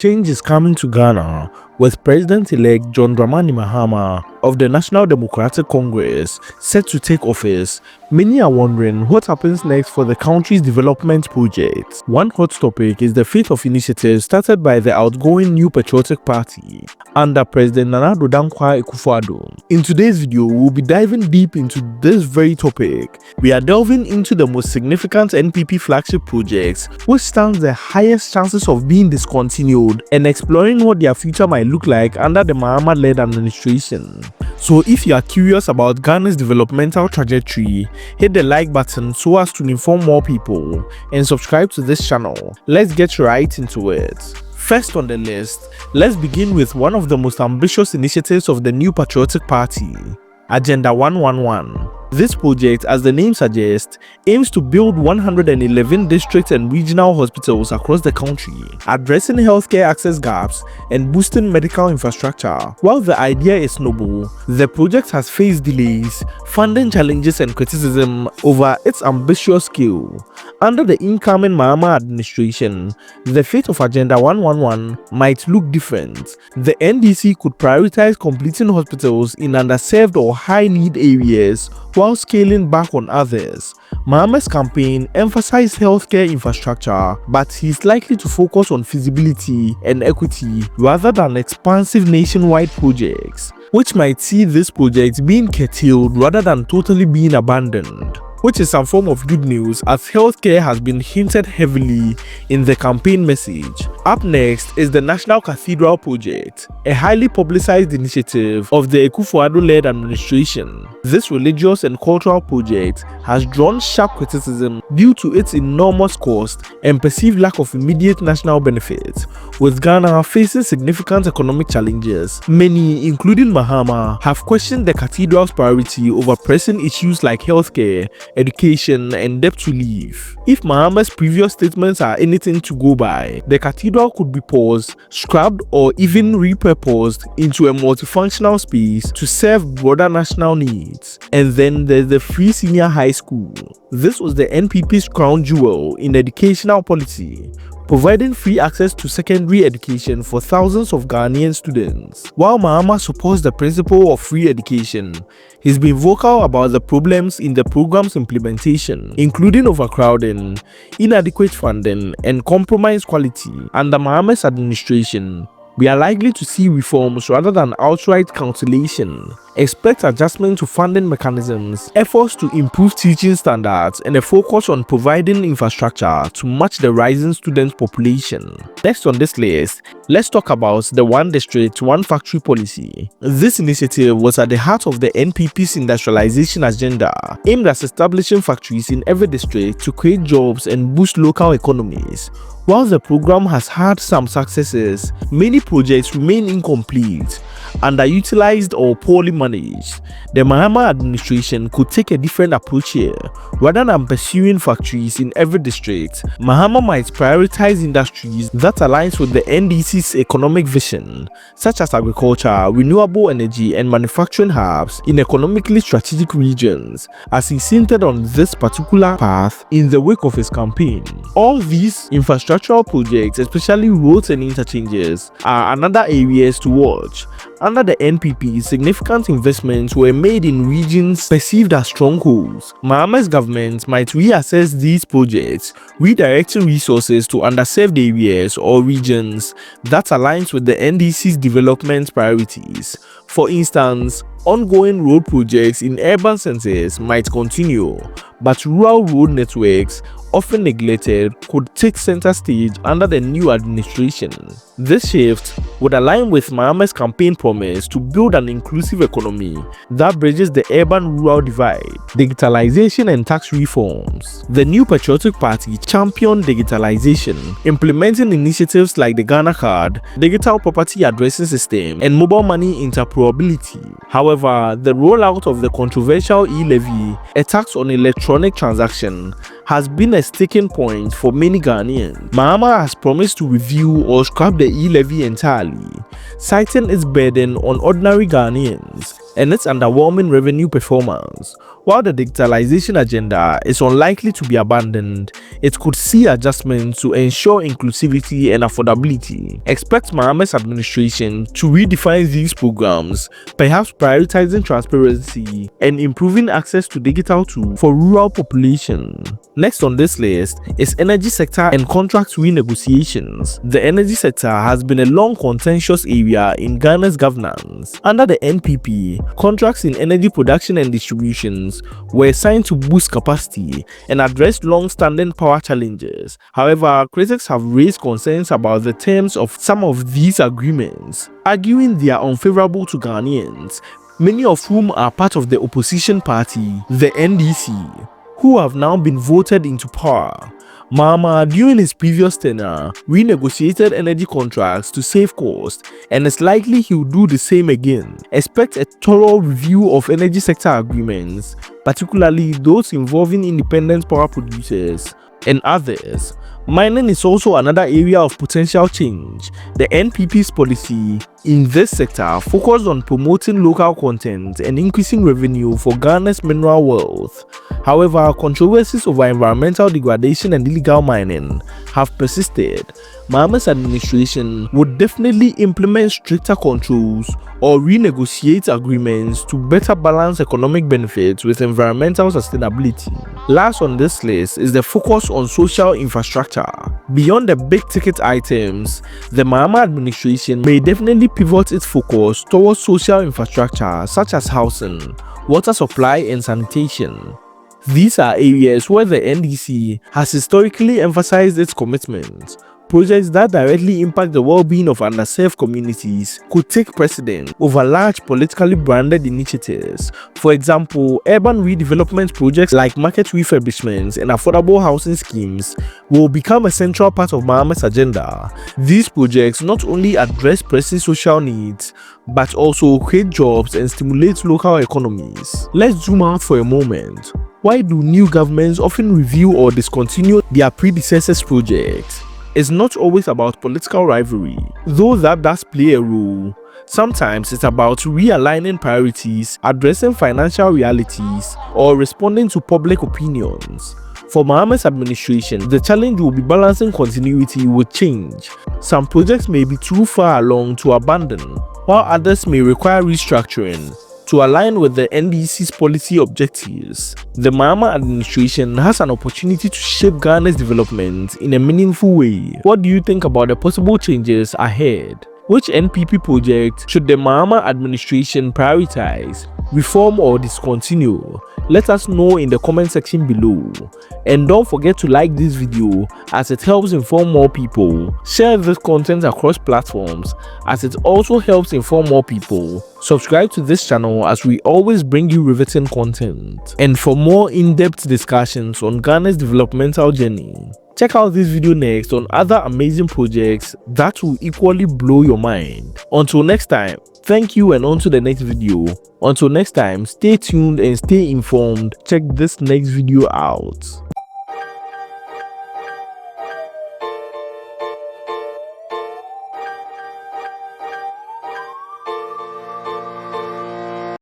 Change is coming to Ghana, with President-elect John Dramani Mahama of the National Democratic Congress set to take office. Many are wondering what happens next for the country's development projects. One hot topic is the fate of initiatives started by the outgoing New Patriotic Party under President Nana Addo Dankwa Akufo-Addo. In today's video, we'll be diving deep into this very topic. We are delving into the most significant NPP flagship projects, which stands the highest chances of being discontinued, and exploring what their future might look like under the Mahama-led administration. So if you are curious about Ghana's developmental trajectory, hit the like button so as to inform more people, and subscribe to this channel. Let's get right into it. First on the list, let's begin with one of the most ambitious initiatives of the New Patriotic Party, Agenda 111. This project, as the name suggests, aims to build 111 district and regional hospitals across the country, addressing healthcare access gaps and boosting medical infrastructure. While the idea is noble, the project has faced delays, funding challenges and criticism over its ambitious scale. Under the incoming Mahama administration, the fate of Agenda 111 might look different. The NDC could prioritize completing hospitals in underserved or high-need areas while scaling back on others. Mahama's campaign emphasized healthcare infrastructure, but he's likely to focus on feasibility and equity rather than expansive nationwide projects, which might see this project being curtailed rather than totally being abandoned, which is some form of good news as healthcare has been hinted heavily in the campaign message. Up next is the National Cathedral project, a highly publicized initiative of the Akufo-Addo-led administration. This religious and cultural project has drawn sharp criticism due to its enormous cost and perceived lack of immediate national benefit. With Ghana facing significant economic challenges, many, including Mahama, have questioned the cathedral's priority over pressing issues like healthcare, education and debt relief. If Mahama's previous statements are anything to go by, the cathedral could be paused, scrapped or even repurposed into a multifunctional space to serve broader national needs. And then there's the free senior high school. This was the NPP's crown jewel in educational policy, providing free access to secondary education for thousands of Ghanaian students. While Mahama supports the principle of free education, he's been vocal about the problems in the program's implementation, including overcrowding, inadequate funding, and compromised quality. Under Mahama's administration, we are likely to see reforms rather than outright cancellation. Expect adjustment to funding mechanisms, efforts to improve teaching standards, and a focus on providing infrastructure to match the rising student population. Next on this list, let's talk about the One District, One Factory policy. This initiative was at the heart of the NPP's industrialization agenda, aimed at establishing factories in every district to create jobs and boost local economies. While the program has had some successes, many projects remain incomplete, underutilized or poorly managed. The Mahama administration could take a different approach here. Rather than pursuing factories in every district, Mahama might prioritize industries that aligns with the NDC's economic vision, such as agriculture, renewable energy and manufacturing hubs in economically strategic regions, as he hinted on this particular path in the wake of his campaign. All these infrastructural projects, especially roads and interchanges, are another areas to watch. Under the NPP, significant investments were made in regions perceived as strongholds. Mahama's government might reassess these projects, redirecting resources to underserved areas or regions that aligns with the NDC's development priorities. For instance, ongoing road projects in urban centers might continue, but rural road networks, often neglected, could take center stage under the new administration. This shift would align with Mahama's campaign promise to build an inclusive economy that bridges the urban-rural divide. Digitalization and tax reforms. The New Patriotic Party championed digitalization, implementing initiatives like the Ghana Card, Digital Property Addressing System, and mobile money interoperability. However, the rollout of the controversial e-levy, a tax on electronic transaction, has been a sticking point for many Ghanaians. Mahama has promised to review or scrap the e-levy entirely, citing its burden on ordinary Ghanaians and its underwhelming revenue performance. While the digitalization agenda is unlikely to be abandoned, it could see adjustments to ensure inclusivity and affordability. Expect Mahama's administration to redefine these programs, perhaps prioritizing transparency and improving access to digital tools for rural population. Next on this list is energy sector and contract renegotiations. The energy sector has been a long contentious area in Ghana's governance. Under the NPP, contracts in energy production and distributions were signed to boost capacity and address long-standing power challenges. However, critics have raised concerns about the terms of some of these agreements, arguing they are unfavorable to Ghanaians, many of whom are part of the opposition party, the NDC, who have now been voted into power. Mahama, during his previous tenure, renegotiated energy contracts to save costs, and it's likely he'll do the same again. Expect a thorough review of energy sector agreements, particularly those involving independent power producers and others. Mining is also another area of potential change. The NPP's policy in this sector focused on promoting local content and increasing revenue for Ghana's mineral wealth. However, controversies over environmental degradation and illegal mining have persisted. Mahama's administration would definitely implement stricter controls or renegotiate agreements to better balance economic benefits with environmental sustainability. Last on this list is the focus on social infrastructure. Beyond the big-ticket items, the Mahama administration may definitely pivot its focus towards social infrastructure such as housing, water supply, and sanitation. These are areas where the NDC has historically emphasized its commitment. Projects that directly impact the well-being of underserved communities could take precedence over large politically branded initiatives. For example, urban redevelopment projects like market refurbishments and affordable housing schemes will become a central part of Mahama's agenda. These projects not only address pressing social needs, but also create jobs and stimulate local economies. Let's zoom out for a moment. Why do new governments often review or discontinue their predecessors' projects? It's not always about political rivalry, though that does play a role. Sometimes it's about realigning priorities, addressing financial realities, or responding to public opinions. For Mahama's administration, the challenge will be balancing continuity with change. Some projects may be too far along to abandon, while others may require restructuring to align with the NDC's policy objectives. The Mahama administration has an opportunity to shape Ghana's development in a meaningful way. What do you think about the possible changes ahead? Which NPP project should the Mahama administration prioritize, reform, or discontinue? Let us know in the comment section below. And don't forget to like this video as it helps inform more people. Share this content across platforms as it also helps inform more people. Subscribe to this channel as we always bring you riveting content. And for more in-depth discussions on Ghana's developmental journey, check out this video next on other amazing projects that will equally blow your mind. Until next time, thank you, and on to the next video. Until next time, stay tuned and stay informed. Check this next video out.